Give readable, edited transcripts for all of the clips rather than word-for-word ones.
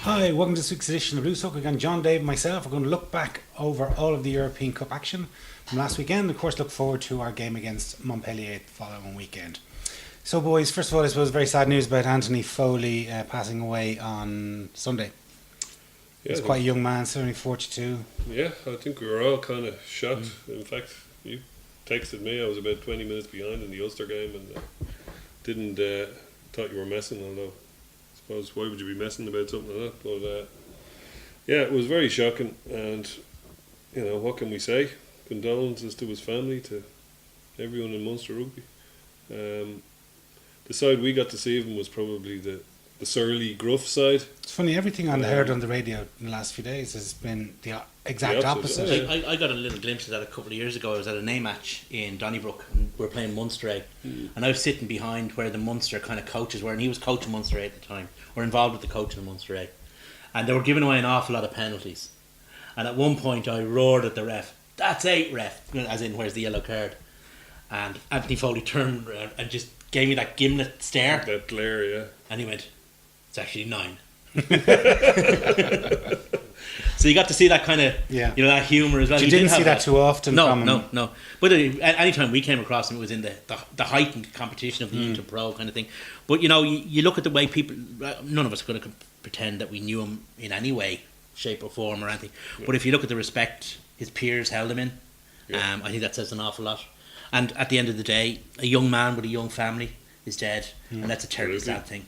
Hi, welcome to this week's edition of Blue Soccer. Again, John, Dave, and myself are going to look back over all of the European Cup action from last weekend. Of course, look forward to our game against Montpellier the following weekend. So, boys, first of all, I suppose very sad news about Anthony Foley passing away on Sunday. He's quite a young man, so only 42. Yeah, I think we were all kind of shocked. In fact, you texted me. I was about 20 minutes behind in the Ulster game and didn't thought you were messing. Although, I suppose why would you be messing about something like that? But yeah, it was very shocking. And you know, what can we say? Condolences to his family, to everyone in Munster Rugby. The side we got to see of him was probably the surly, gruff side. It's funny, everything I heard on the radio in the last few days has been the exact opposite. I got a little glimpse of that a couple of years ago. I was at a name match in Donnybrook and we were playing Munster A, and I was sitting behind where the Munster kind of coaches were, and he was coaching Munster A at the time, or involved with the coaching of Munster A, and they were giving away an awful lot of penalties, and at one point I roared at the ref, "That's 8, ref," as in where's the yellow card, and Anthony Foley turned around and just gave me that gimlet stare, that glare, yeah, and he went, "It's actually 9." So you got to see that kind of, you know, that humour as well. You didn't see that too often. No. But anytime we came across him, it was in the heightened competition of the Inter-Pro kind of thing. But you know, you look at the way people. None of us are going to pretend that we knew him in any way, shape, or form or anything. Yeah. But if you look at the respect his peers held him in, I think that says an awful lot. And at the end of the day, a young man with a young family is dead, and that's a terribly sad thing.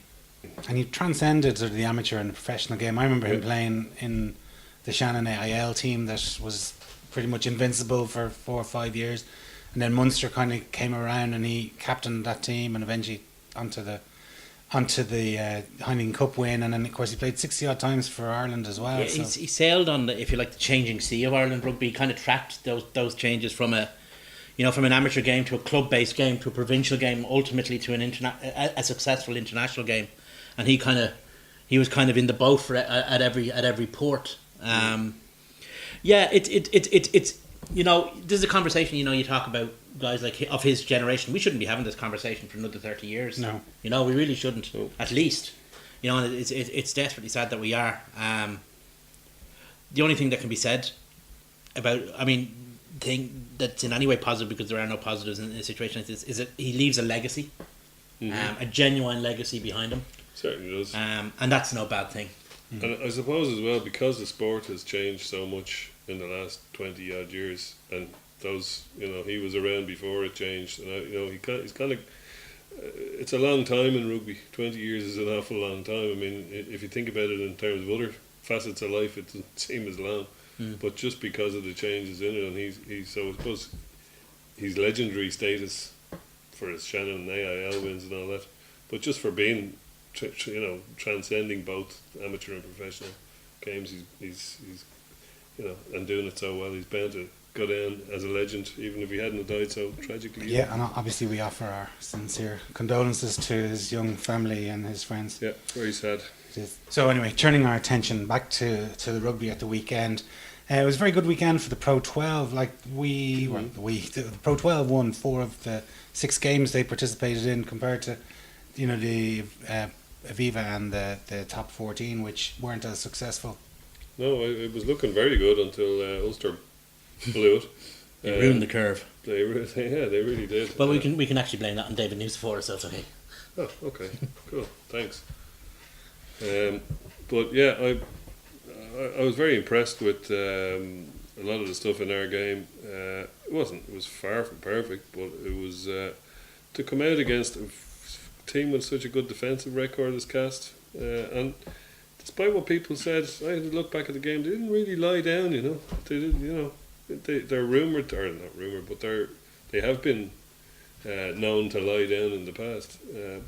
And he transcended sort of the amateur and the professional game. I remember him playing in the Shannon AIL team that was pretty much invincible for 4 or 5 years, and then Munster kind of came around and he captained that team and eventually onto the Heineken Cup win, and then of course he played 60 odd times for Ireland as well. Yeah, he sailed on the, if you like, the changing sea of Ireland rugby. He kind of tracked those changes from an amateur game to a club-based game to a provincial game, ultimately to a successful international game. And he was kind of in the boat for at every port. It's you know, this is a conversation, you know, you talk about guys like of his generation. We shouldn't be having this conversation for another 30 years. No, you know, we really shouldn't. No. At least, you know, it's desperately sad that we are. The only thing that can be said about, thing that's in any way positive, because there are no positives in a situation like this, is that he leaves a legacy, a genuine legacy behind him. Certainly does. And that's no bad thing. And I suppose as well, because the sport has changed so much in the last 20 odd years, and those, you know, he was around before it changed, and you know, he's kind of, it's a long time in rugby. 20 years is an awful long time. I mean, if you think about it in terms of other facets of life, it doesn't seem as long. But just because of the changes in it, and he's so I suppose he's legendary status for his Shannon and AIL wins and all that, but just for being, you know, transcending both amateur and professional games, he's you know, and doing it so well, he's bound to go down as a legend, even if he hadn't died so tragically. Yeah, and obviously we offer our sincere condolences to his young family and his friends. Yeah, very sad. So anyway, turning our attention back to the rugby at the weekend. It was a very good weekend for the Pro 12. The Pro 12 won 4 of the 6 games they participated in, compared to, you know, the Aviva and the top 14, which weren't as successful. No, it was looking very good until Ulster blew it. They ruined the curve. They really did. Well, we can actually blame that on David Newsford, so it's okay. Oh, okay, cool, thanks. But yeah, I was very impressed with a lot of the stuff in our game. It was far from perfect, but it was to come out against a team with such a good defensive record as Cast, and despite what people said, I had to look back at the game. They didn't really lie down, you know. They did, you know. They're rumoured, or not rumoured, but they have been known to lie down in the past.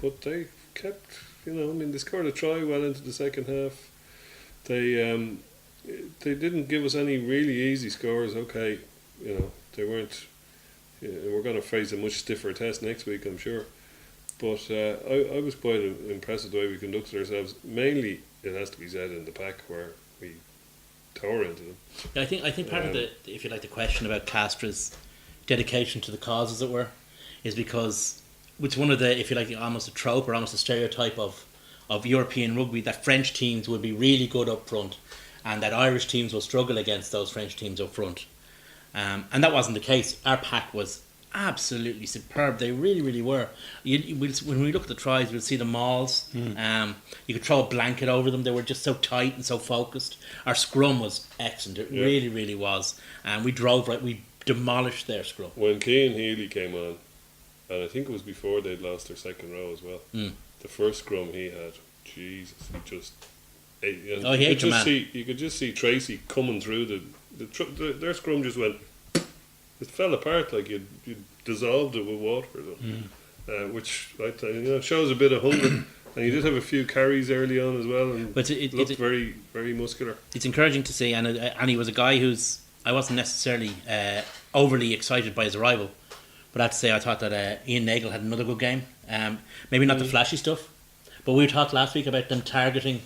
But they kept, you know. I mean, they scored a try well into the second half. They didn't give us any really easy scores. Okay, you know, they weren't. We're going to face a much stiffer test next week, I'm sure. But I was quite impressed with the way we conducted ourselves. Mainly, it has to be said, in the pack, where we tore into them. Yeah, I think part of the, if you like, the question about Castra's dedication to the cause, as it were, is because it's one of the, if you like, almost a trope or almost a stereotype of of European rugby that French teams will be really good up front, and that Irish teams will struggle against those French teams up front. And that wasn't the case. Our pack was absolutely superb. They really, really were. When we look at the tries, we'll see the mauls. You could throw a blanket over them. They were just so tight and so focused. Our scrum was excellent. It really, really was. And we drove right. We demolished their scrum. When Cian Healy came on, and I think it was before they'd lost their second row as well. The first scrum he had, Jesus, he just. Oh, he ate your man. You could just see Tracy coming through their scrum just went. It fell apart like you dissolved it with water, which shows a bit of hunger. And he did have a few carries early on as well, and but looked very, very muscular. It's encouraging to see, and he was a guy who's I wasn't necessarily overly excited by his arrival, but I have to say I thought that Ian Nagle had another good game. Maybe not the flashy stuff, but we talked last week about them targeting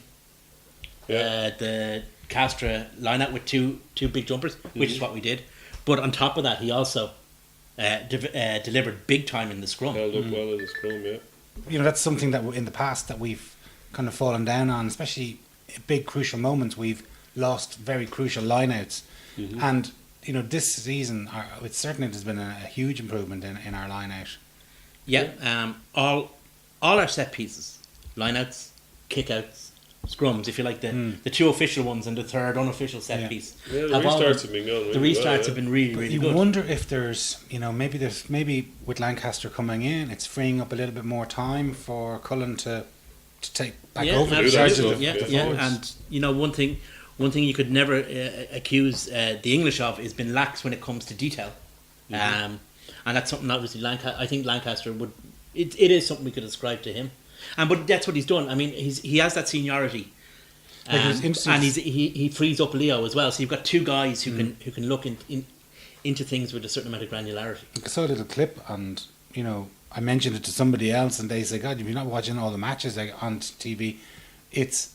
the Castra line-out with two big jumpers, which is what we did. But on top of that, he also delivered big time in the scrum. Held up well in the scrum, yeah. That's something that in the past that we've kind of fallen down on, especially big crucial moments. We've lost very crucial lineouts, and this season, it certainly has been a huge improvement in our lineout. Yeah, all our set pieces, lineouts, kickouts, scrums, if you like, the two official ones and the third unofficial set piece. Yeah, the restarts have been going really The restarts have been really, really good. You wonder if there's, maybe with Lancaster coming in, it's freeing up a little bit more time for Cullen to take back over the charge of the forwards. And one thing you could never accuse the English of is being lax when it comes to detail. And that's something obviously I think Lancaster would. It is something we could ascribe to him. But that's what he's done. I mean, he has that seniority, and he frees up Leo as well. So you've got two guys who can look into things with a certain amount of granularity. I saw a little clip, and I mentioned it to somebody else, and they said, "God, if you're not watching all the matches on TV, it's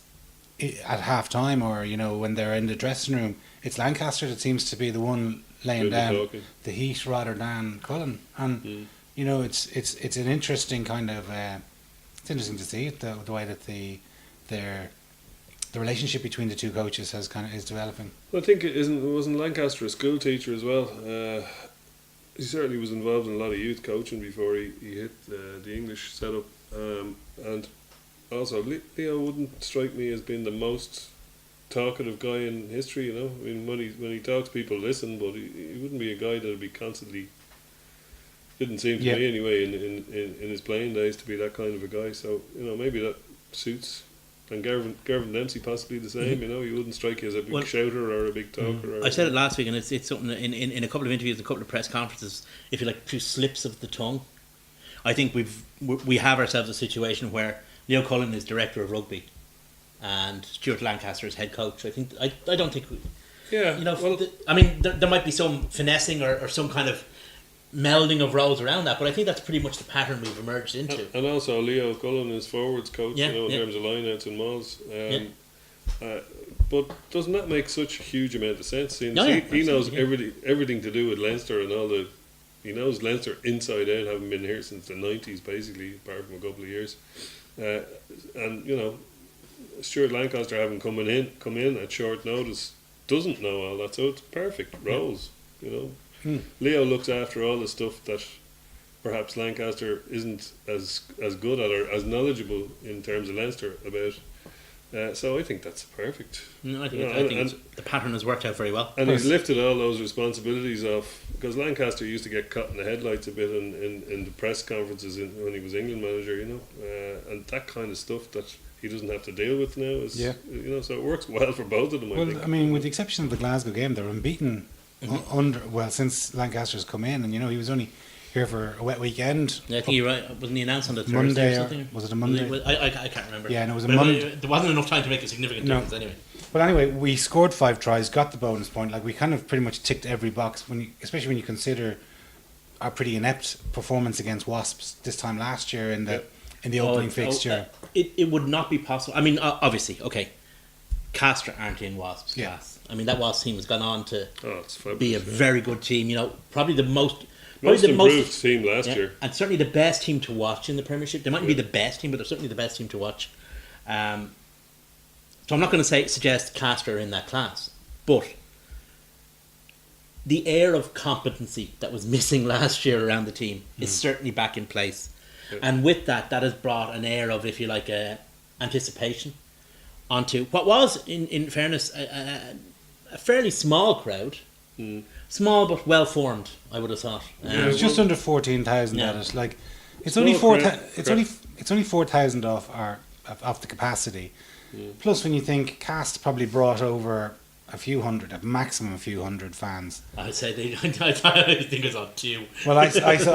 at half time or when they're in the dressing room. It's Lancaster that seems to be the one laying down the heat rather than Cullen, and it's an interesting kind of." It's interesting to see it, the way that the relationship between the two coaches is developing. Well, I think wasn't Lancaster a school teacher as well. He certainly was involved in a lot of youth coaching before he hit the English setup. And also, Leo wouldn't strike me as being the most talkative guy in history. I mean, when he talks, people listen, but he wouldn't be a guy that would be constantly. Didn't seem to me anyway in his playing days to be that kind of a guy. So maybe that suits. And Gervin Dempsey possibly the same. He wouldn't strike you as a big shouter or a big talker. I said it last week, and it's something in a couple of interviews, a couple of press conferences. If you like, two slips of the tongue. I think we have ourselves a situation where Leo Cullen is director of rugby, and Stuart Lancaster is head coach. I don't think. There might be some finessing or some kind of melding of roles around that, but I think that's pretty much the pattern we've emerged into. And also Leo Cullen is forwards coach, in terms of lineouts and mauls. But doesn't that make such a huge amount of sense? He knows everything to do with Leinster and all the. He knows Leinster inside out, having been here since the 90s, basically, apart from a couple of years. And Stuart Lancaster having come in at short notice, doesn't know all that, so it's perfect roles. Leo looks after all the stuff that perhaps Lancaster isn't as good at or as knowledgeable in terms of Leinster about. So I think that's perfect. I think the pattern has worked out very well. And he's lifted all those responsibilities off, because Lancaster used to get caught in the headlights a bit in the press conferences when he was England manager, and that kind of stuff that he doesn't have to deal with now. So it works well for both of them. I think. I mean, with the exception of the Glasgow game, they're unbeaten. Since Lancaster's come in, and he was only here for a wet weekend. Yeah, I think you're right. Wasn't he announced on the Monday Thursday or something? Was it a Monday? I can't remember. Yeah, no, it was a Monday. There wasn't enough time to make a significant difference anyway. But anyway, we scored 5 tries, got the bonus point. Like, we kind of pretty much ticked every box, especially when you consider our pretty inept performance against Wasps this time last year in the opening fixture. It would not be possible. I mean, obviously, okay, Castra aren't in Wasps class. I mean, that Wasps team has gone on to be a very good team. Probably the most improved team last year, and certainly the best team to watch in the Premiership. They mightn't be the best team, but they're certainly the best team to watch. So I'm not going to suggest Castor are in that class, but the air of competency that was missing last year around the team is certainly back in place. Yeah. And with that has brought an air of, if you like, anticipation onto what was, in fairness, a fairly small crowd. Small but well formed, I would have thought. Yeah, It's just under 14,000 Yeah. at it. Like it's Small only 4. crowd. It's only 4,000 off the capacity. Plus, when you think Cast probably brought over a few hundred, a maximum a few hundred fans. I'd say I think it's on 2. Well, I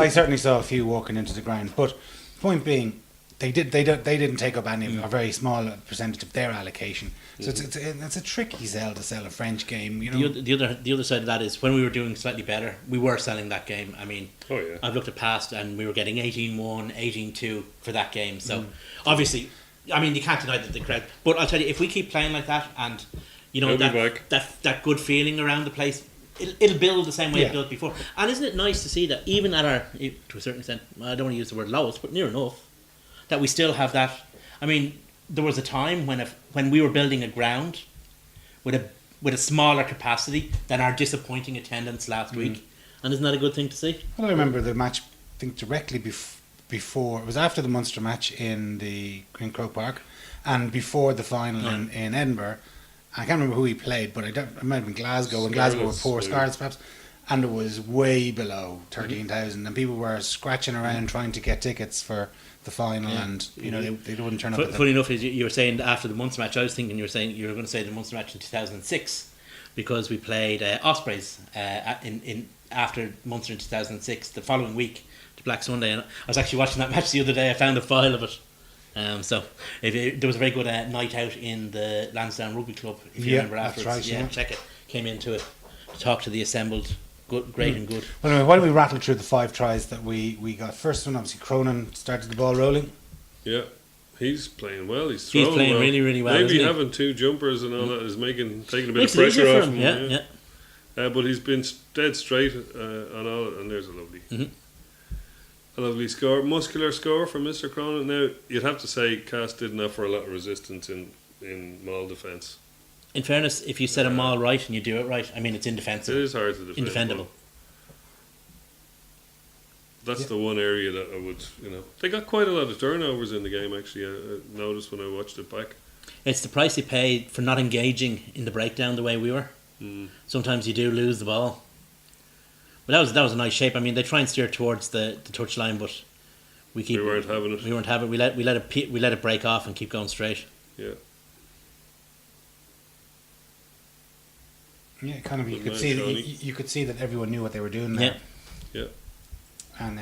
certainly saw a few walking into the ground. But point being, they didn't take up any of a very small percentage of their allocation. So it's a tricky sell to sell a French game. You know, The other side of that is when we were doing slightly better, we were selling that game. I mean, Oh, yeah. I've looked at past and we were getting 18-1, 18-2 for that game. So obviously, I mean, you can't deny that the crowd. But I'll tell you, if we keep playing like that, and you know They'll be back. that good feeling around the place, it'll build the same way Yeah. it built before. And isn't it nice to see that even at our, to a certain extent, I don't want to use the word lowest, but near enough, that we still have that. I mean, there was a time when we were building a ground with a smaller capacity than our disappointing attendance last week, and isn't that a good thing to see? well, I remember the match. I think directly before it was after the Munster match in Croke Park, and before the final in Edinburgh. I can't remember who he played, but it might have been Glasgow, and Glasgow were poor, Scarlets perhaps, and it was way below 13,000, and people were scratching around trying to get tickets for the final, and you know they wouldn't turn up. At Funny enough, is you were saying after the Munster match, I was thinking you were going to say the Munster match in 2006, because we played Ospreys in after Munster in 2006, the following week to Black Sunday, and I was actually watching that match the other day. I found a file of it. So there was a very good night out in the Lansdowne Rugby Club, if you remember that's afterwards. right, yeah. Check it. Came into it to talk to the assembled great and good. Well, anyway, why don't we rattle through the 5 tries that we got? First one, obviously, Cronin started the ball rolling. Yeah, he's playing well. He's He's throwing playing well. really, really well, Maybe isn't he? having 2 jumpers and all that is taking a bit Makes of it easier pressure for off him. him. Yeah. But he's been dead straight on all it, and there's a lovely score, muscular score from Mr. Cronin. Now you'd have to say Cass didn't offer a lot of resistance in Maul defence. In fairness, if you set a maul right and you do it right, I mean, it's It indefensible. is hard to defend. Indefendable. but That's the one area that I would, they got quite a lot of turnovers in the game. Actually, I noticed when I watched it back. It's the price you pay for not engaging in the breakdown the way we were. Sometimes you do lose the ball. But that was a nice shape. I mean, they try and steer towards the touchline, but we weren't having it. We weren't having it. We let it break off and keep going straight. Yeah. Yeah, kind of. Good man, You could see that everyone knew what they were doing there. Yeah. And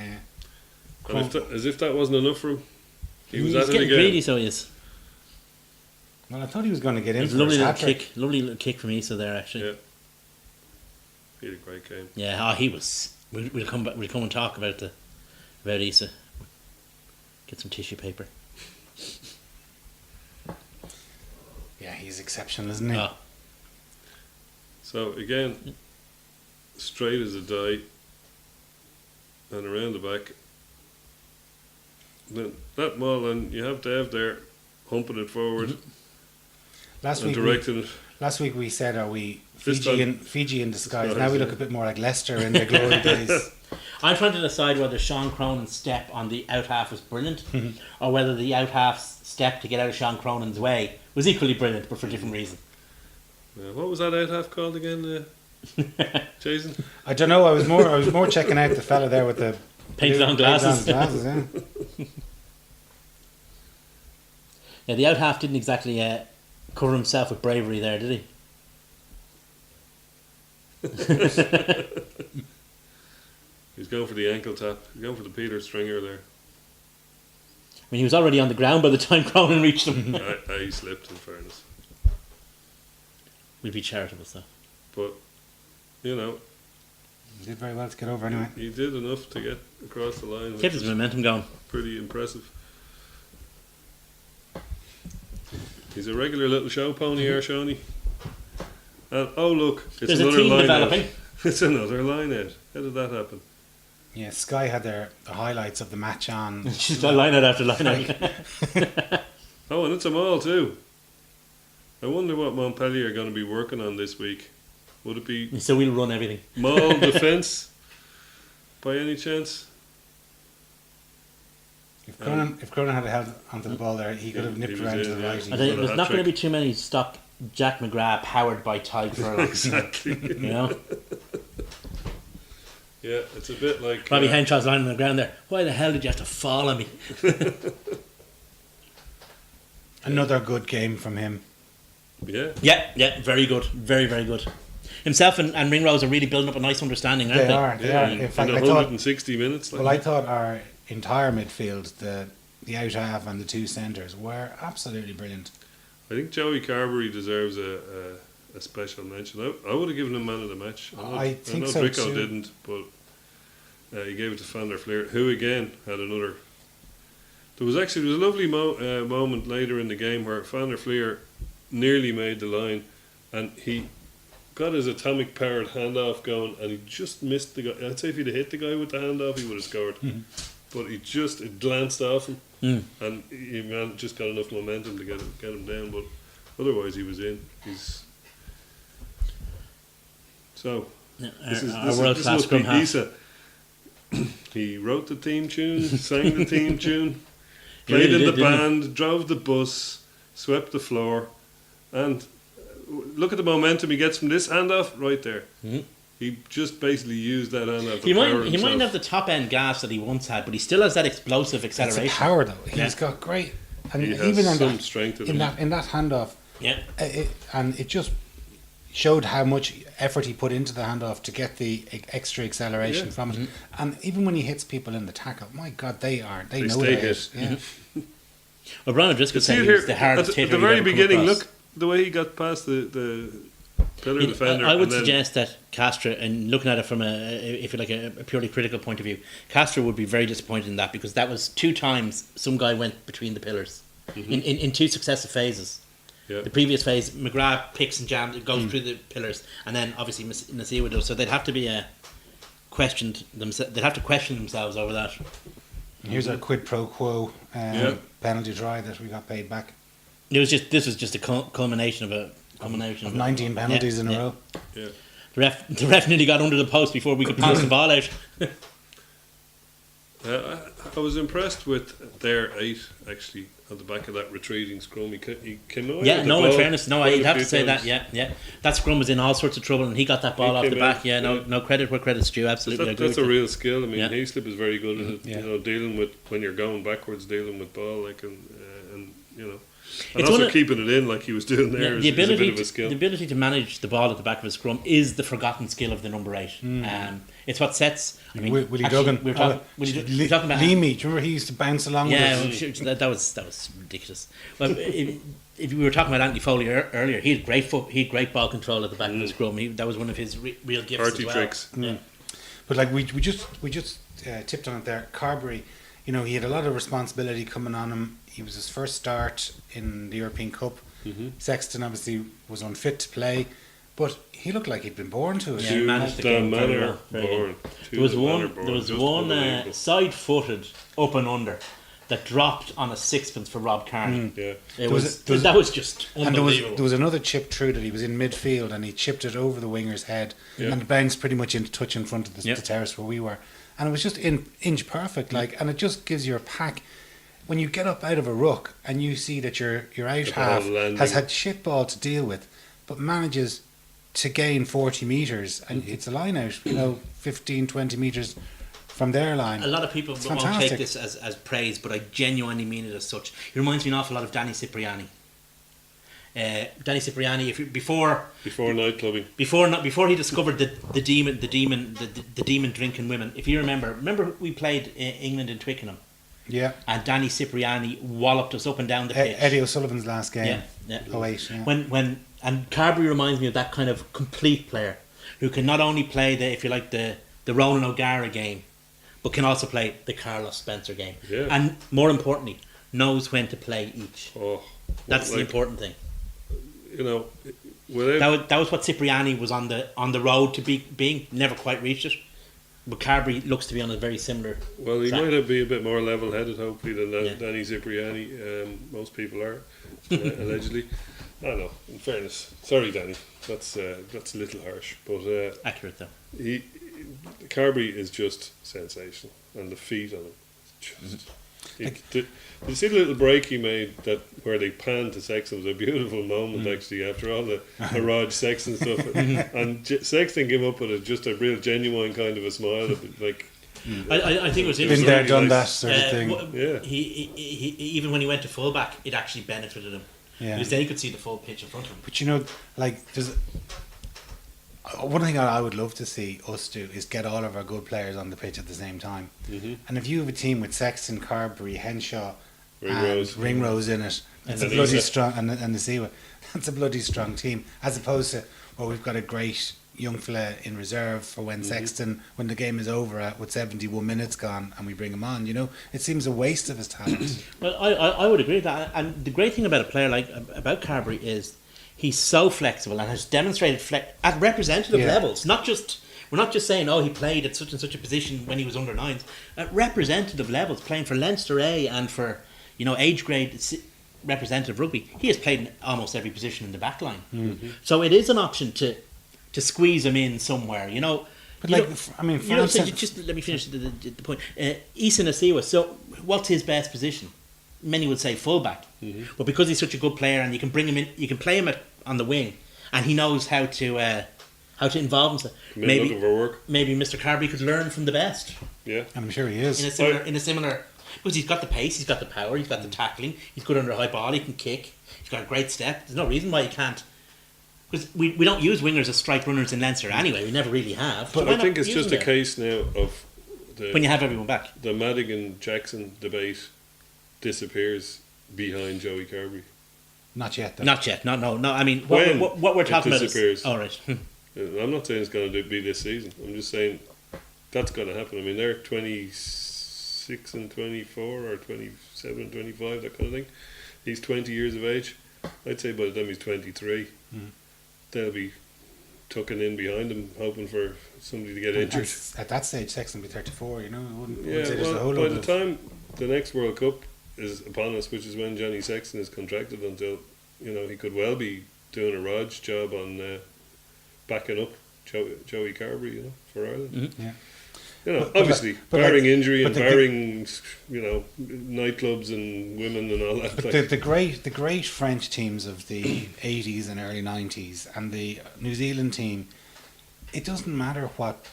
And as if that wasn't enough for him, he was He's at it getting again. greedy, so he is. well, I thought he was going to get in It's for a lovely his little hat-trick. kick. Lovely little kick from Issa there, actually. Yeah. He had a great game. Yeah, he was. We'll come back. We'll come and talk about Issa. Get some tissue paper. Yeah, he's exceptional, isn't he? Oh, So again, straight as a die, and around the back. Then that ball, and you have Dev there, humping it forward Last and week, directing it. last week we said, "Are we This Fiji in disguise?" Disguise, Now we look yeah. a bit more like Leicester in their glory days. I'm trying to decide whether Sean Cronin's step on the out half was brilliant, or whether the out half's step to get out of Sean Cronin's way was equally brilliant, but for a different reason. What was that out half called again, Jason? I don't know. I was more checking out the fella there with the Painted on glasses. yeah. Yeah, the out half didn't exactly cover himself with bravery there, did he? He's going for the ankle tap. He's going for the Peter Stringer there. I mean, he was already on the ground by the time Cronin reached him. He slipped, in fairness. We'd be charitable, so. But, He did very well to get over anyway. he did enough to get across the line. Kept Which his is momentum going. pretty impressive. He's a regular little show pony, Shawnee. And oh look, it's There's a another team line developing. out. It's another line out. How did that happen? Yeah, Sky had the highlights of the match on. She's got line out after line out. Oh, and it's a maul too. I wonder what Montpellier are going to be working on this week. Would it be So we'll run everything. maul defence by any chance? If Cronin had held onto the ball there, he could have He nipped was around in, to the yeah. right. I He's think got a there's not hat-trick. going to be too many stock Jack McGrath powered by Ty Furlong. Exactly. You know, Yeah, it's a bit like Robbie Henshaw's lying on the ground there. Why the hell did you have to follow me? Another good game from him. Yeah, Yeah, very good, very good. Himself and Ringrose are really building up a nice understanding, aren't They they? are. They yeah. are. In fact, in I thought. 160 minutes. Like, Well, I thought our entire midfield, the out half and the two centres, were absolutely brilliant. I think Joey Carberry deserves a special mention. I would have given him man of the match. I think know so Brico too. didn't, but he gave it to Van der Fleer, who again had another. There was a lovely moment later in the game where Van der Fleer nearly made the line, and he got his atomic powered handoff going, and he just missed the guy. I'd say if he'd have hit the guy with the handoff, he would have scored. But it glanced off him, and he just got enough momentum to get him down. But otherwise, he was in. So this world class must scrum be half. Isa. He wrote the theme tune, sang the theme tune, He played really in the did, didn't he? band, drove the bus, swept the floor, and look at the momentum he gets from this handoff right there. Mhm. He just basically used that handoff. He to power might himself. have the top end gas that he once had, but he still has that explosive It's a acceleration. power though. He's Yeah. got great, and He has even in some that strength in in him. that handoff, Yeah, and it just showed how much effort he put into the handoff to get the extra acceleration Yeah. from it. And even when he hits people in the tackle, my God, they know stay that. hit. Yeah. well, Brian O'Driscoll See said it he here was the hardest at hitter the he'd very ever come beginning. across. Look the way he got past the pillar defender. I would and then- suggest that Castro, and looking at it from if you like, a purely critical point of view, Castro would be very disappointed in that, because that was 2 times some guy went between the pillars in 2 successive phases. Yeah. The previous phase, McGrath picks and jams, it goes through the pillars, and then obviously Nasir would do. So they'd have to be questioned. They'd have to question themselves over that. Here's our quid pro quo Yeah. penalty try that we got paid back. This was just a culmination of Of 19 penalties in a row. Yeah. The ref nearly got under the post before we could pass the ball out. I was impressed with their 8 actually at the back of that retreating scrum. He came away Yeah, with the no, in ball fairness, no, quite I'd a have to few say times. that, yeah. That scrum was in all sorts of trouble, and he got that ball He off the came back, out, yeah, yeah. no credit where credit's due, absolutely. I agree That's a with you. real skill. I mean, Yeah. Heaslip is very good at it. Yeah. You know, dealing with when you're going backwards, dealing with ball, like and you know, and It's also one of- keeping it in like he was doing there is the a bit ability of a skill. the ability to manage the ball at the back of a scrum is the forgotten skill of the number 8. It's what sets. I mean, Willie actually, Duggan. We were talking, we were talking about Leamy. Do you remember he used to bounce along yeah, with well, us? sure, that was ridiculous. Well, if we were talking about Anthony Foley earlier, he had great ball control at the back of the scrum. That was one of his real gifts Party as well. tricks. Yeah. But like we just tipped on it there. Carberry, you know, he had a lot of responsibility coming on him. He was his first start in the European Cup. Sexton obviously was unfit to play, but he looked like he'd been born to it. Yeah, he managed the game very manner well, very well. born. There was To the manner one. born, There was just one unbelievable. side-footed up and under that dropped on a sixpence for Rob Carney. Yeah. It was- that was just And unbelievable. there was another chip through that he was in midfield and he chipped it over the winger's head Yeah. and it bounced pretty much into touch in front of the, Yeah. the terrace where we were, and it was just inch perfect, like, and it just gives you a pack. When you get up out of a ruck and you see that your out The half ball landing. has had shit ball to deal with, but manages to gain 40 metres and Mm-hmm. it's a line out, 15, 20 metres from their line. A lot of people It's won't fantastic. take this as praise, but I genuinely mean it as such. He reminds me an awful lot of Danny Cipriani. Danny Cipriani, before Before night clubbing. before he discovered the demon drinking women. If you remember we played England in Twickenham, Yeah. and Danny Cipriani walloped us up and down the pitch. Eddie O'Sullivan's last game. Yeah. 08, yeah. And Carberry reminds me of that kind of complete player who can not only play the Ronan O'Gara game, but can also play the Carlos Spencer game. Yeah. And more importantly, knows when to play each. Oh, That's the like, important thing. You know, without That was what Cipriani was on the road to being. Never quite reached it. but Carberry looks to be on a very similar. Well, he track. might have be a bit more level-headed, hopefully, than Yeah. Danny Cipriani. Most people are, allegedly. I don't know. In fairness, sorry, Danny. That's a little harsh, but Accurate though. he Carberry is just sensational, and the feet on him, just. Did you see the little break he made that where they panned to Sexton? It was a beautiful moment actually after all the Raj Sexton stuff, and Sexton came up with just a real genuine kind of a smile, like I think it was Been interesting. there, done that nice. sort of thing. Yeah. He even when he went to fullback, it actually benefited him Yeah. because then he could see the full pitch in front of him. But you know, like there's one thing I would love to see us do is get all of our good players on the pitch at the same time. Mhm. And if you have a team with Sexton, Carberry, Henshaw, Ringrose. and Ringrose in it, it's a And bloody Isa. strong and the Siwa. That's a bloody strong team, as opposed to we've got a great young fella in reserve for when Sexton, when the game is over with 71 minutes gone, and we bring him on. You know, it seems a waste of his talent. Well, I would agree with that. And the great thing about a player about Carberry is he's so flexible and has demonstrated at representative Yeah. levels. We're not just saying, oh, he played at such and such a position when he was under nines. At representative levels, playing for Leinster A and for age grade representative rugby, he has played in almost every position in the back line. So it is an option to squeeze him in somewhere. But France. So just let me finish the point. Issa Nasiwa, so what's his best position? Many would say fullback, but because he's such a good player and you can bring him in, you can play him on the wing, and he knows how to involve himself. looking for work. Maybe Mr. Carberry could learn from the best Yeah. I'm sure he is. in a similar. Because he's got the pace, he's got the power, he's got the tackling, he's good under a high ball, he can kick, he's got a great step. There's no reason why he can't. Because we don't use wingers as strike runners in Leinster anyway. We never really have. But So why I not think it's use just a them there? case now of When you have everyone back. the Madigan Jackson debate disappears behind Joey Carberry. Not yet, though. Not yet. No. I mean, When what we're it talking about disappears. is... All right. I'm not saying it's going to be this season. I'm just saying that's going to happen. I mean, they're 26 and 24 or 27 and 25, that kind of thing. He's 20 years of age. I'd say by the time he's 23, they'll be tucking in behind him, hoping for somebody to get injured. At that stage, Sexton will be 34. You know, I wouldn't Yeah, say there's a well, whole by lot the of. time the next World Cup is upon us, which is when Johnny Sexton is contracted until, he could well be doing a Raj job on backing up Joey Carberry, for Ireland. Mm-hmm. Yeah. Obviously, but barring like- injury but and the- barring, nightclubs and women and all that. But like, the great French teams of the 80s and early 90s and the New Zealand team, it doesn't matter what,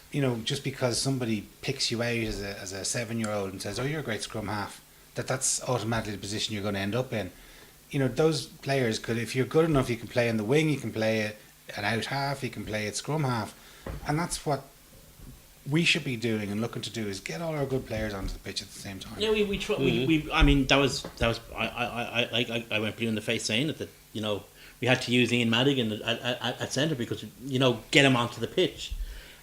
just because somebody picks you out as a 7-year-old and says, oh, you're a great scrum half, that's automatically the position you're going to end up in. Those players could, if you're good enough, you can play in the wing, you can play an out half, you can play at scrum half. And that's what we should be doing and looking to do, is get all our good players onto the pitch at the same time. Yeah, we try. We I mean, that was. I went blue in the face saying it, that we had to use Ian Madigan at centre because get him onto the pitch.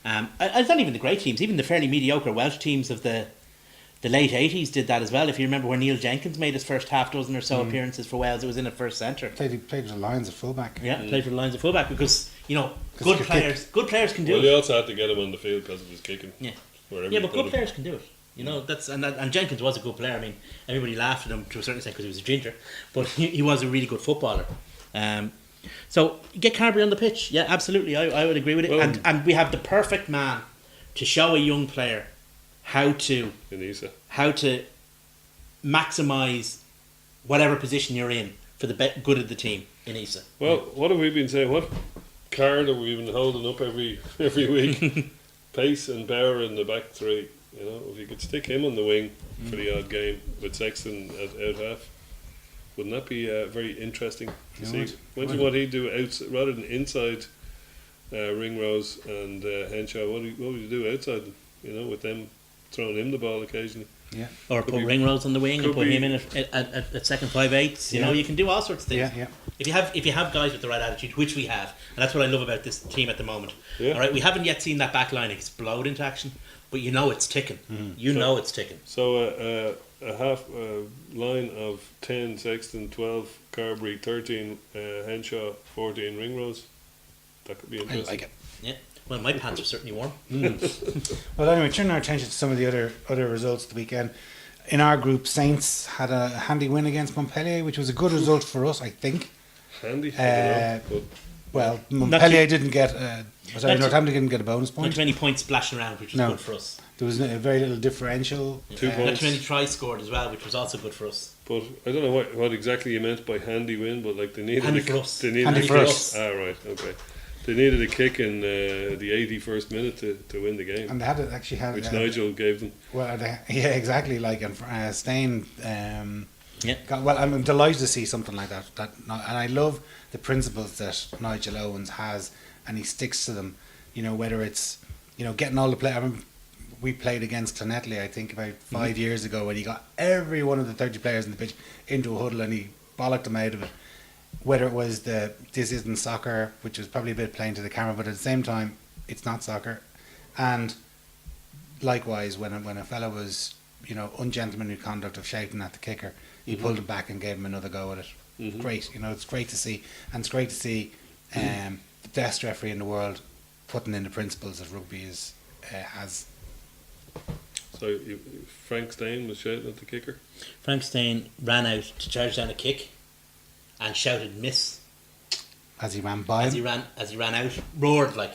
It's not even the great teams, even the fairly mediocre Welsh teams of the late 80s did that as well. If you remember when Neil Jenkins made his first half dozen or so appearances for Wales, it was in at first centre. Played with the Lions at fullback. Yeah, played for the Lions of fullback because he good could players can do well, it. they also had to get him on the field because of his kicking. Yeah. Wherever Yeah, you but put good him. players can do it. That's and Jenkins was a good player. I mean, everybody laughed at him to a certain extent because he was a ginger, but he was a really good footballer. So get Carberry on the pitch. Yeah, absolutely. I would agree with it. Well, and we have the perfect man to show a young player how to maximise whatever position you're in for the good of the team in Issa. Well, what have we been saying? What card have we been holding up every week? Pace and Bauer in the back three. If you could stick him on the wing for the odd game with Sexton at out half, wouldn't that be very interesting to It see? would. Imagine what he'd do outside rather than inside Ringrose and Henshaw. What would you do outside? With them throwing him the ball occasionally. Yeah. Or Could put be- Ringrose on the wing and could put be- him in at second 5/8. Yeah. You can do all sorts of things. Yeah. If you have guys with the right attitude, which we have, and that's what I love about this team at the moment. Yeah. All right, we haven't yet seen that back line explode into action, but it's ticking. It's ticking. So a half line of 10 Sexton, 12 Carberry, 13 Henshaw, 14 Ringrose. That could be I interesting. like it. Yeah. Well, my pants are certainly warm. Well, anyway, turning our attention to some of the other results of the weekend. In our group, Saints had a handy win against Montpellier, which was a good result for us, I think. Handy. I don't know, Well, Montpellier didn't get. Northampton didn't get a bonus Not point. too many points splashing around, which was No. good for us. There was a very little differential. 2 Not points. too many tries scored as well, which was also good for us. But I don't know what exactly you meant by handy win, but like they needed Handy a, for us. They needed Handy a for kick. us. Ah, right, okay. They needed a kick in the 81st minute to win the game, And they actually had. which Nigel gave them. Well, yeah, exactly. Like, and Stein. Yeah. Well, I'm delighted to see something like that. And I love the principles that Nigel Owens has, and he sticks to them. Whether it's getting all the play. I remember we played against Clonettley, I think, about 5 years ago, and he got every one of the 30 players in the pitch into a huddle, and he bollocked them out of it. Whether it was this isn't soccer, which was probably a bit plain to the camera, but at the same time, it's not soccer. And likewise, when a fella was, ungentlemanly conduct of shouting at the kicker, he pulled him back and gave him another go at it. Mhm. Great, it's great to see, and it's great to see the best referee in the world putting in the principles that rugby has. So Frank Stein was shouting at the kicker. Frank Stein ran out to charge down a kick and shouted miss As he ran by as him he ran out, roared like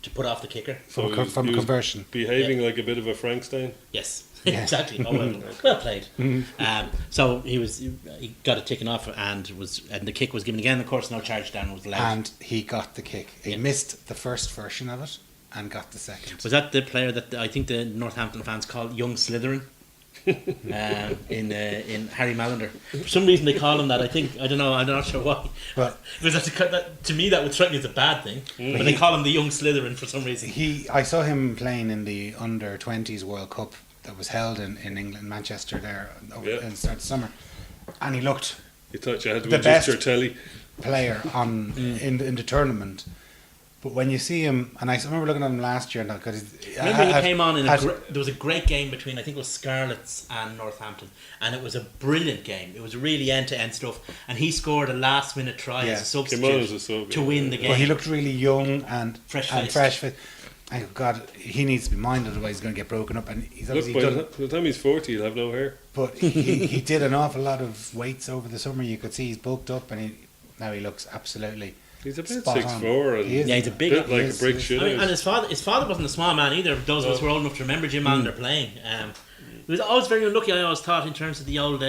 to put off the kicker. from, So a, he from a was conversion. behaving like a bit of a Frank Stein. Yes, Yeah. exactly. Oh, well played. So he got it taken off, and the kick was given again. Of course, no charge down was allowed. And he got the kick. He Yeah. missed the first version of it and got the second. Was that the player that I think the Northampton fans call Young Slytherin? In Harry Mallender. For some reason they call him that. I don't know. I'm not sure why. But Because to me that would strike me as a bad thing. But they call him the Young Slytherin for some reason. I saw him playing in the under-20s World Cup that was held in England, Manchester there in the start of summer. And he looked You thought you had to The adjust best- your telly. player in the tournament. But when you see him, and I remember looking at him last year, because Remember he came on there was a great game between, I think it was Scarlets and Northampton, and it was a brilliant game. It was really end-to-end stuff, and he scored a last-minute try Yeah. as a substitute Came on as a sub, to yeah. win the game. But he looked really young and Fresh-faced. fresh. Oh God, he needs to be minded, otherwise he's going to get broken up. And he's Look, obviously by done. the time he's 40, he'll have no hair. But he did an awful lot of weights over the summer. You could see he's bulked up, and now he looks absolutely. He's about Spot on. 6'4" and He is. Yeah, he's a big. bit like he a is, brick he is. shit I mean, and house. his father wasn't a small man either. Those of us who were old enough to remember Jim Allender playing. He was always very unlucky, I always thought, in terms of the old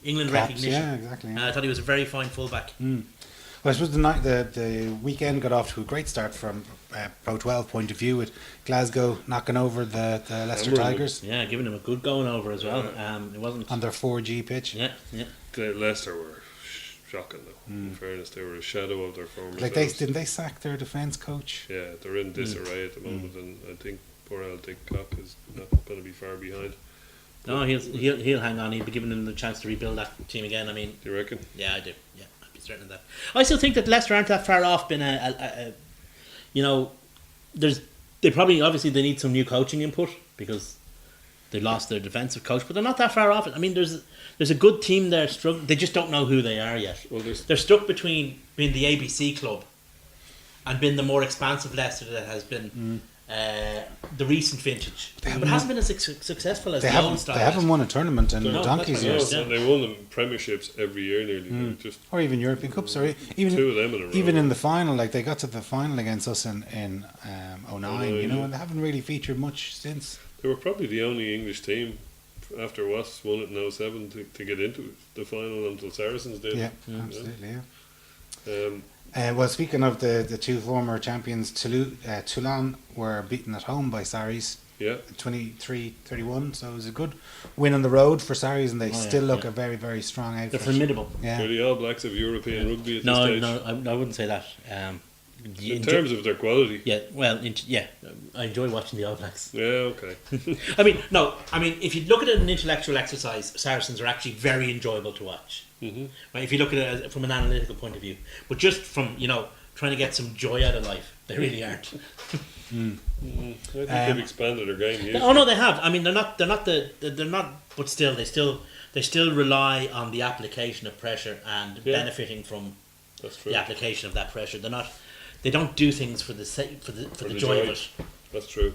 England Caps, recognition. yeah, exactly. Yeah. I thought he was a very fine fullback. Well, I suppose the weekend got off to a great start from Pro 12 point of view, with Glasgow knocking over the Leicester Hammering them. Tigers Yeah, giving him a good going over as well. It wasn't. on their 4G pitch. Yeah, yeah. The Leicester were shocking, though. In fairness, they were a shadow of their former Like selves. didn't they sack their defence coach? Yeah, they're in disarray at the moment, and I think poor old Dick Cock is not going to be far behind. No, he'll hang on. He'll be giving him the chance to rebuild that team again. I mean, Do you reckon? yeah, I do. Yeah, I'd be certain of that. I still think that Leicester aren't that far off. Been they probably obviously they need some new coaching input because they lost their defensive coach, but they're not that far off it. I mean, there's a good team there. They just don't know who they are yet. Well, They're stuck between being the ABC club and being the more expansive Leicester that has been the recent vintage, but it hasn't been as successful as They the old haven't style. they haven't won a tournament in No, donkey's that's no, years, Yeah. and they won them premierships every year nearly. Just or even European Cups, or even two of them in a row. even in the final. Like they got to the final against us in 09, you know, yeah. and they haven't really featured much since. They were probably the only English team after Wasps won it in 07 to get into the final until Saracens did. Yeah, absolutely. Yeah. Um, Well, speaking of the two former champions, Toulon were beaten at home by Saris, yeah. 23-31. So it was a good win on the road for Saris, and they yeah, still look yeah. a very, very strong They're outfit. formidable. They're Yeah, the All Blacks of European rugby at this No, stage. no, I wouldn't say that. In terms of their quality. yeah, well, I enjoy watching the All Blacks. Yeah, okay. I mean, if you look at it as an intellectual exercise, Saracens are actually very enjoyable to watch. hmm Right? If you look at it from an analytical point of view, but just from trying to get some joy out of life, they really aren't. I think they've expanded their game. Here. Oh no, they have. I mean, they're not, but still, they still rely on the application of pressure and Yeah. benefiting from That's true. the application of that pressure. they don't do things for the sake for the joy of it. That's true.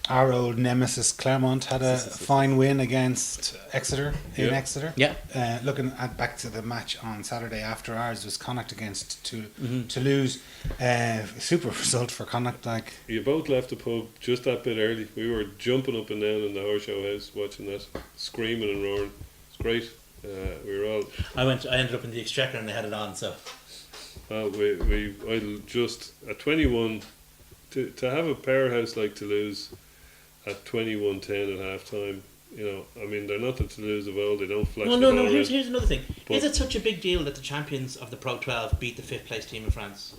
Our old nemesis Claremont had a fine win against Exeter in Yeah. Exeter. Yeah. Looking at back to the match on Saturday after ours was Connacht against Toulouse. Super result for Connacht. Like You both left the pub just that bit early. We were jumping up and down in the horse show house watching that, screaming and roaring. It's great. We were all. I ended up in the Exchequer and they had it on. So I just at 21 to have a powerhouse like Toulouse at 21-10 at half time. You know, I mean, they're not the Toulouse of old. They don't flash well, the no. ball Here's around. another thing. But- Is it such a big deal that the champions of the Pro 12 beat the 5th place team in France?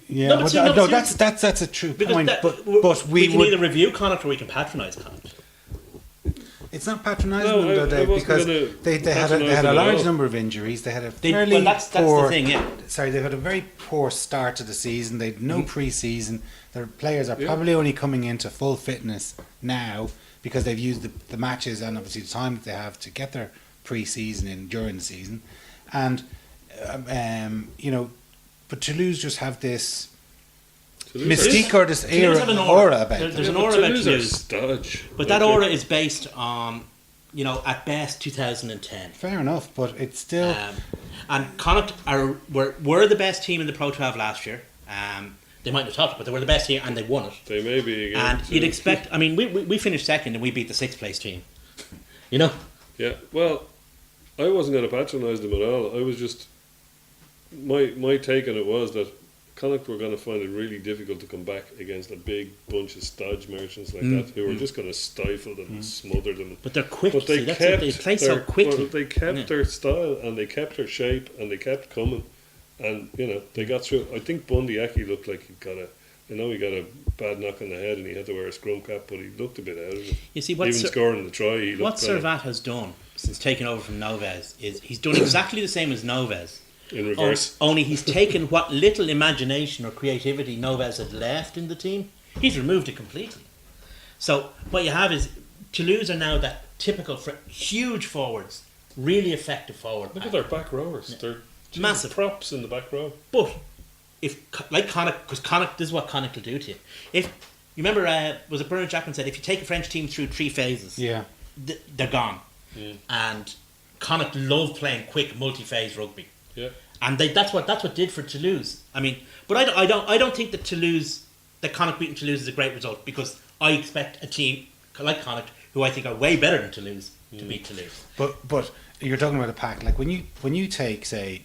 yeah, No, but but see, no, but that's a true Because point. that, but we can would. either review Connacht or we can patronise Connacht. It's not patronising No, them though, I Dave, wasn't because gonna they had patronise a them at large all. number of injuries. They had a fairly Well, that's poor. the thing, yeah. Sorry, they had a very poor start to the season. They had no pre-season. Their players are Yeah. probably only coming into full fitness now because they've used the matches and obviously the time that they have to get their pre-season in during the season, and you know, but Toulouse just have this Toulouse mystique or this Toulouse have an aura about There's them. an aura about Toulouse are Toulouse. stodge. But Like that they- aura is based on, you know, at best 2010. Fair enough, but it's still. And Connacht were the best team in the Pro 12 last year. They might have topped it, but they were the best team and they won it. They may be again. And too. you'd expect, I mean, we finished second and we beat the 6th place team. You know? Yeah, well, I wasn't going to patronise them at all. I was just my take on it was that Connacht were going to find it really difficult to come back against a big bunch of stodge merchants like that who were just going to stifle them and smother them. But they're quick. But they See, that's kept it. They play their, so quickly. well, they kept Yeah. their style and they kept their shape and they kept coming, and you know they got through. I think Bundy Aki looked like he got a. I know he got a bad knock on the head and he had to wear a scrum cap, but he looked a bit out of it. You see, Even scoring the try, he what looked kind of Servat has done since taking over from Novez is he's done exactly the same as Novez. in reverse. Only he's taken what little imagination or creativity Novez had left in the team, he's removed it completely. So what you have is Toulouse are now that typical huge forwards, really effective forward. Look at their back rowers. They're Massive. props in the back row. But if like Connacht, because Connacht, this is what Connacht will do to you. If you remember, was it Bernard Jackman said, if you take a French team through 3 phases, Yeah. they're gone. And Connacht love playing quick multi-phase rugby. Yeah. And that's what did for Toulouse. I mean, but I don't think that Connacht beating Toulouse is a great result because I expect a team like Connacht, who I think are way better than Toulouse, to beat Toulouse. But you're talking about a pack. Like when you take, say,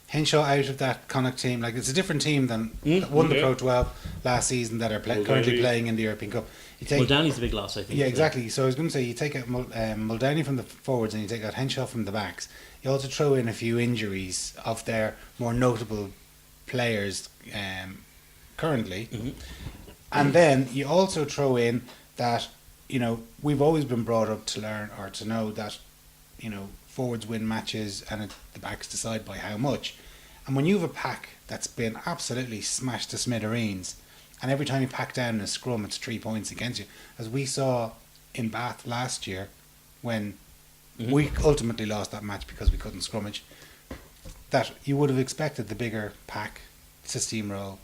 Henshaw out of that Connacht team, like it's a different team than that won the Yeah. Pro 12 last season that are Muldowney. currently playing in the European Cup. You take, Well, Downey's a big loss, I think. yeah, exactly. So I was going to say you take out Muldowney from the forwards and you take out Henshaw from the backs. You also throw in a few injuries of their more notable players currently, and then you also throw in that we've always been brought up to learn or to know that forwards win matches and the backs decide by how much. And when you have a pack that's been absolutely smashed to smithereens, and every time you pack down in a scrum, it's 3 points against you, as we saw in Bath last year when we ultimately lost that match because we couldn't scrummage, that you would have expected the bigger pack to steamroll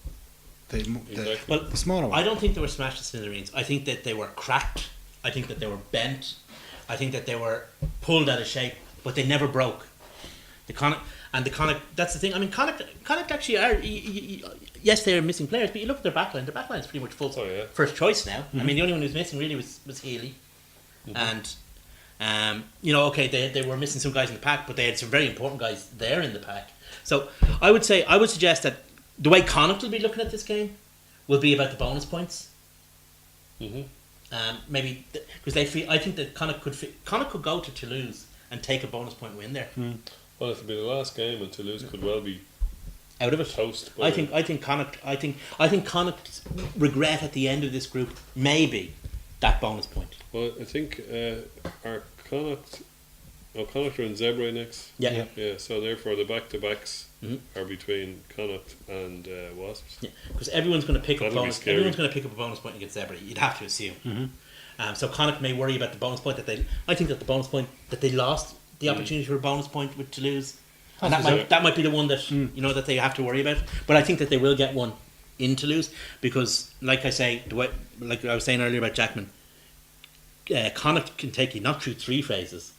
Exactly. Well, smaller one. I don't think they were smashed to smithereens. I think that they were cracked. I think that they were bent. I think that they were pulled out of shape, but they never broke. The Connacht, that's the thing. I mean, Connacht actually are. Yes, they are missing players, but you look at their backline. Their backline is pretty much full. Oh, yeah. First choice now. I mean, the only one who's missing really was Healy, and okay, they were missing some guys in the pack, but they had some very important guys there in the pack. So I would suggest that the way Connacht will be looking at this game will be about the bonus points. Maybe because they feel. I think that Connacht could go to Toulouse and take a bonus point win there. Well, it'll be the last game, and Toulouse could well be Out of it, toast. I think Connacht's regret at the end of this group may be that bonus point. Well, I think our Connacht are in Zebra next. Yeah. Yeah, so therefore the back-to-backs are between Connacht and Wasps. Yeah, because everyone's going to pick up That'll be bonus. scary. Everyone's going to pick up a bonus point against Zebra. You'd have to assume. So Connacht may worry about the bonus point that they. I think that the bonus point that they lost the opportunity for a bonus point with Toulouse. And that might be the one that you know that they have to worry about. But I think that they will get one in Toulouse because, like I say, like I was saying earlier about Jackman, Connacht can take you not through 3 phases,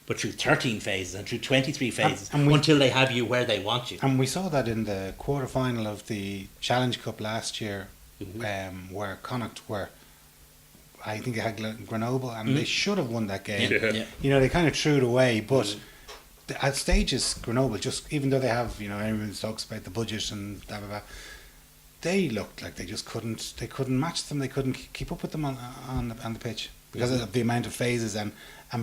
but through 13 phases and through 23 phases until they have you where they want you. And we saw that in the quarter-final of the Challenge Cup last year, where Connacht were, I think they had Grenoble, and they should have won that game. Yeah. You know, they kind of threw it away, but at stages, Grenoble, just even though they have, you know, everyone talks about the budget and blah, blah, blah, they looked like they just couldn't match them, they couldn't keep up with them on the pitch because of the amount of phases and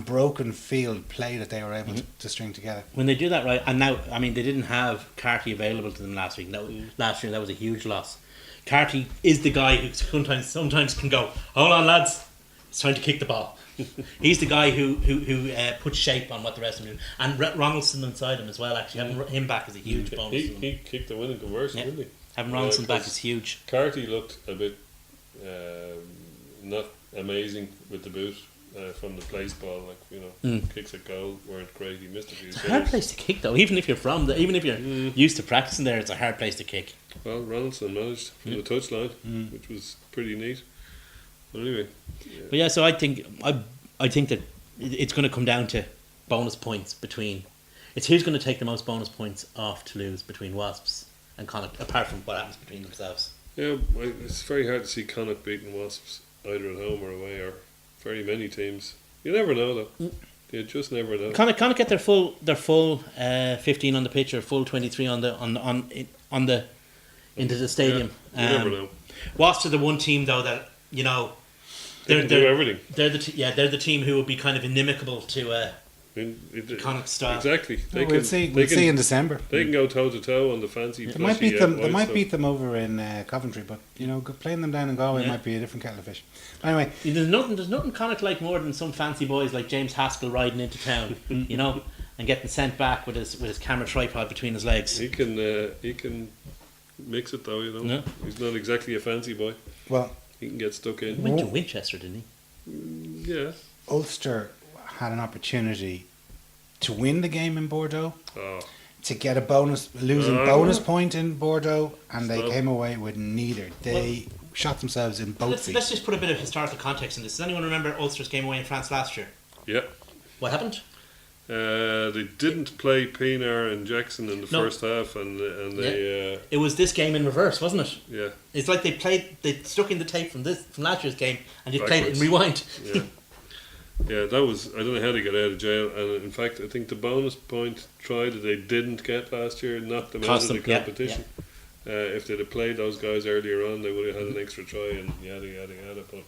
broken field play that they were able to string together. When they do that right, and now, I mean, they didn't have Carty available to them last week. Last year, that was a huge loss. Carty is the guy who sometimes can go, hold on lads, it's time to kick the ball. He's the guy who puts shape on what the rest of them do. And Ronaldson inside him as well, actually. Having him back is a huge bonus. He kicked the winning conversion, didn't he? Having Ronaldson back is huge. Carty looked a bit not amazing with the boot from the place ball. Like, you know, kicks at goal weren't great. He missed a few. It's a hard place to kick, though. Even if you're even if you're used to practicing there, it's a hard place to kick. Well, Ronaldson managed from the touchline, which was pretty neat. But anyway, But yeah, so I think that it's going to come down to bonus points between. It's who's going to take the most bonus points off Toulouse between Wasps and Connacht, apart from what happens between themselves. yeah, it's very hard to see Connacht beating Wasps either at home or away, or very many teams. You never know, though. You just never know. Connacht get their full 15 on the pitch or full 23 on the into the stadium. You never know. Wasps are the one team though that, you know, They can do everything. They're the team who will be kind of inimicable to Connacht style. Exactly. We'll see in December. They can go toe to toe on the fancy. They might beat them. They might beat them over in Coventry, but you know, playing them down in Galway might be a different kettle of fish. Anyway, There's nothing Connacht like more than some fancy boys like James Haskell riding into town, you know, and getting sent back with his camera tripod between his legs. He can mix it though, you know. No. He's not exactly a fancy boy. well, He can get stuck He in. went to Winchester, didn't he? Yeah. Ulster had an opportunity to win the game in Bordeaux, Oh, to get a losing bonus point in Bordeaux, and they Stop. came away with neither. They shot themselves in both feet. Let's just put a bit of historical context in this. Does anyone remember Ulster's game away in France last year? yeah. What happened? They didn't play Pienaar and Jackson in the No. first half, and they It was this game in reverse, wasn't it? yeah. It's like they stuck in the tape from last year's game and you played it in Backwards. rewind. Yeah. Yeah, that was. I don't know how they got out of jail, and in fact, I think the bonus point try that they didn't get last year knocked them Cost out of the them, yeah, competition. If they'd have played those guys earlier on, they would have had an extra try and yada yada yada. But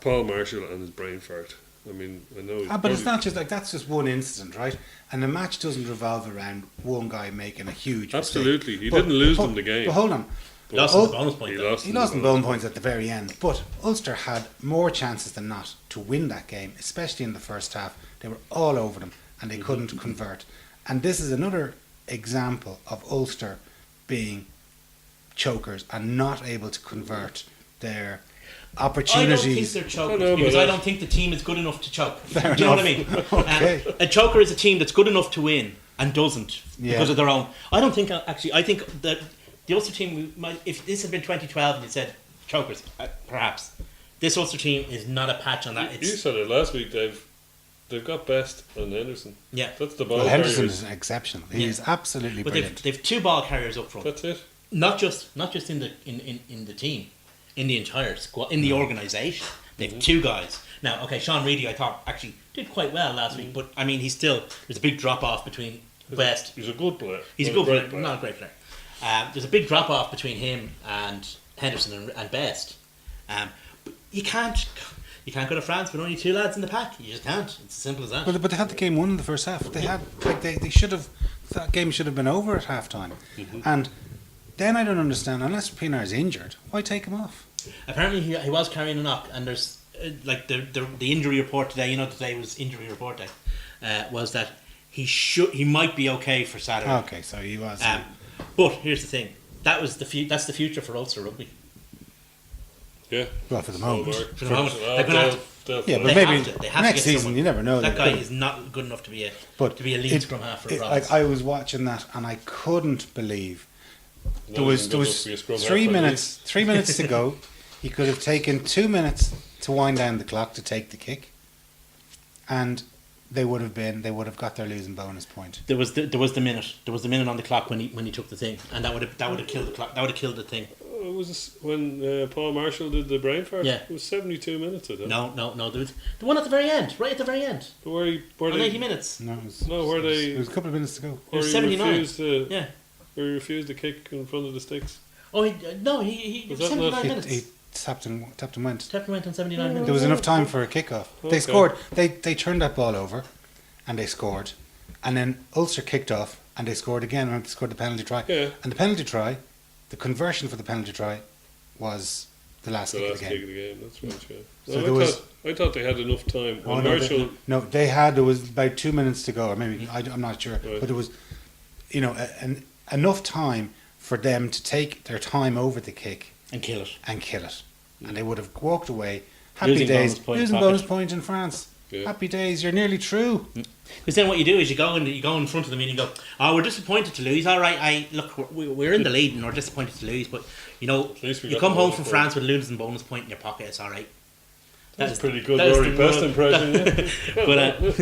Paul Marshall and his brain fart. I mean, I know. he's But it's probably- not just like that's just one incident, right? And the match doesn't revolve around one guy making a huge Absolutely, mistake. he But- didn't lose but- them the game. But hold on, He lost Oh, the bonus point. He though. lost. he lost in bone points at the very end. But Ulster had more chances than not to win that game, especially in the first half. They were all over them, and they couldn't convert. And this is another example of Ulster being chokers and not able to convert their I don't think opportunities. they're chokers know because about I that. don't think the team is good enough to choke. Fair Do you know what I enough. mean? Okay. A choker is a team that's good enough to win and doesn't Yeah. because of their own. I don't think actually. I think that the Ulster team might, if this had been 2012 and you said chokers, perhaps this Ulster team is not a patch on that. You It's said it last week. They've got Best and Henderson. yeah, That's the ball Well, Henderson carriers. is exceptional. He Yeah. is absolutely but brilliant. they've 2 ball carriers up front. That's it. Not just in the team, in the entire squad, in the organisation. They've 2 guys. Now, okay, Sean Reedy I thought actually did quite well last week, but I mean there's a big drop off between Best. He's a good player. He's a Not good great player, not a great player. There's a big drop off between him and Henderson and Best. But you can't go to France with only 2 lads in the pack. You just can't. It's as simple as that. But they had the game won in the first half. They had they should have, that game should have been over at half time. And then I don't understand, unless Pienaar is injured, why take him off? Apparently he was carrying a knock, and there's like the injury report today. You know, today was injury report day. Was that he might be okay for Saturday. Okay, so he was. But here's the thing: that's the future for Ulster rugby. Yeah. Well, for the So moment. Mark. For the moment, Oh, they're Stealth Yeah, flag. but They maybe have to. They have next to get season someone. you never know. That they guy could. is not good enough to be a But lead scrum half for France. I was watching that and I couldn't believe there Not was even there good was enough to be a scrum half 3 for minutes 3 minutes to go. He could have taken 2 minutes to wind down the clock to take the kick, and they would have got their losing bonus point. There was the minute on the clock when he took the thing, and that would have killed the clock. That would have killed the thing. It was when Paul Marshall did the brain fart. Yeah. It was 72 minutes, I think. No. There was the one at the very end, right at the very end, But were on they, 80 minutes. No, it was, No, were they- There was a couple of minutes to go. It where was he 79. refused to, Yeah. where he refused to kick in front of the sticks? Oh, he Was was that not- 79 He, minutes. he tapped and went. Stephen went on 79 minutes. There was enough time for a kickoff. Okay. They scored. They turned that ball over, and they scored, and then Ulster kicked off, and they scored again, and they scored the penalty try. Yeah. And the penalty try, the conversion for the penalty try, was the last The kick last of the kick game. of the game, that's right, yeah. So No, there was- I thought they had enough time. Oh, When no, Marshall, there was about 2 minutes to go, or maybe I'm not sure, Right. but there was, enough time for them to take their time over the kick And kill it. and kill it, and they would have walked away. Happy Losing days, bonus point losing pocket. bonus point in France. Yeah. Happy days, you're nearly through. Because then what you do is you go in front of them and you go, oh, we're disappointed to lose. All right, we're in the lead and we're disappointed to lose, but least we you got come the home bonus from point. France with a losing bonus point in your pocket. It's all right. that's pretty good that is Rory the Best one- impression, yeah. But That was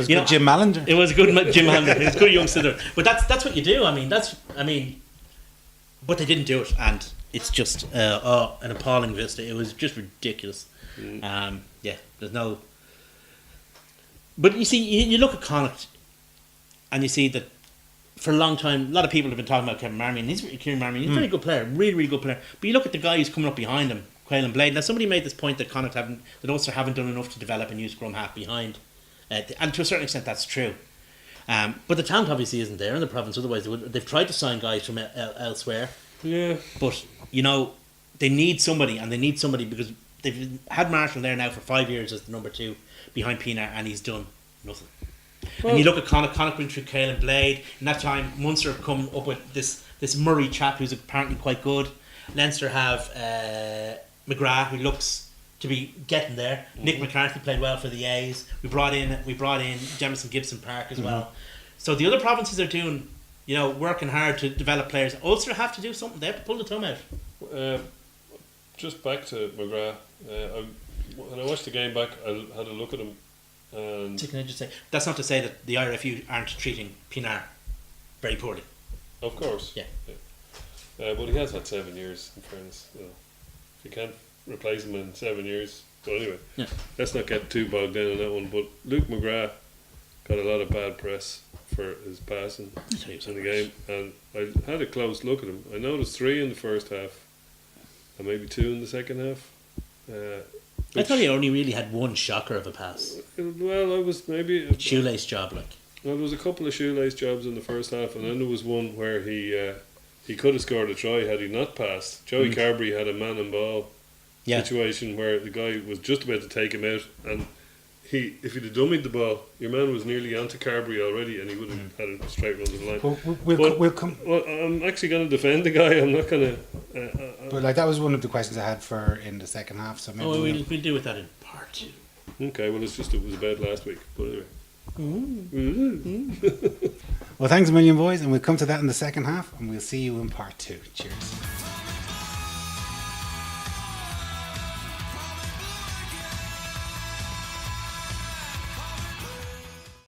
You good know, Jim Mallender. it was a good Jim Handler. It was a good youngster. But that's what you do. But they didn't do it, and it's just an appalling vista. It was just ridiculous. There's no. But you see, you look at Connacht, and you see that for a long time, a lot of people have been talking about Kieran Marmion. He's a very good player, really, really good player. But you look at the guy who's coming up behind him, Quaylen Blade. Now, somebody made this point that that Ulster haven't done enough to develop a new scrum half behind, and to a certain extent, that's true. But the talent obviously isn't there in the province. Otherwise, they've tried to sign guys from elsewhere. Yeah. But they need somebody, and they need somebody because they've had Marshall there now for 5 years as the number 2 behind Pienaar, and he's done nothing. Well- And you look at Connacht been through Caelan Blade. In that time, Munster have come up with this Murray chap who's apparently quite good. Leinster have McGrath, who looks to be getting there. Nick McCarthy played well for the A's. We brought in Jemison Gibson Park as well. So the other provinces are doing, working hard to develop players. Ulster have to do something. They have to pull the thumb out. Just back to McGrath. When I watched the game back, I had a look at him, and So can I just say that's not to say that the IRFU aren't treating Pienaar very poorly. of course, Yeah. but he has had 7 years. In fairness, if you can't replace him in 7 years, but anyway, Yeah. let's not get too bogged down on that one. But Luke McGrath got a lot of bad press for his passing in the game, and I had a close look at him. I noticed 3 in the first half, and maybe 2 in the second half. I thought he only really had one shocker of a pass. Well, I was maybe Shoelace job, like. Well, there was a couple of shoelace jobs in the first half, and then there was one where he could have scored a try had he not passed. Joey Carberry had a man and ball Yeah. situation where the guy was just about to take him out, and if he'd have dummied the ball, your man was nearly onto Carberry already, and he would have had a straight run to the line. Well, we'll come. Well, I'm actually going to defend the guy. I'm not going to. But that was one of the questions I had for in the second half. So maybe We'll deal with that in part 2. Okay, well, it was about last week, but anyway. Well, thanks a million, boys, and we'll come to that in the second half, and we'll see you in part 2. Cheers.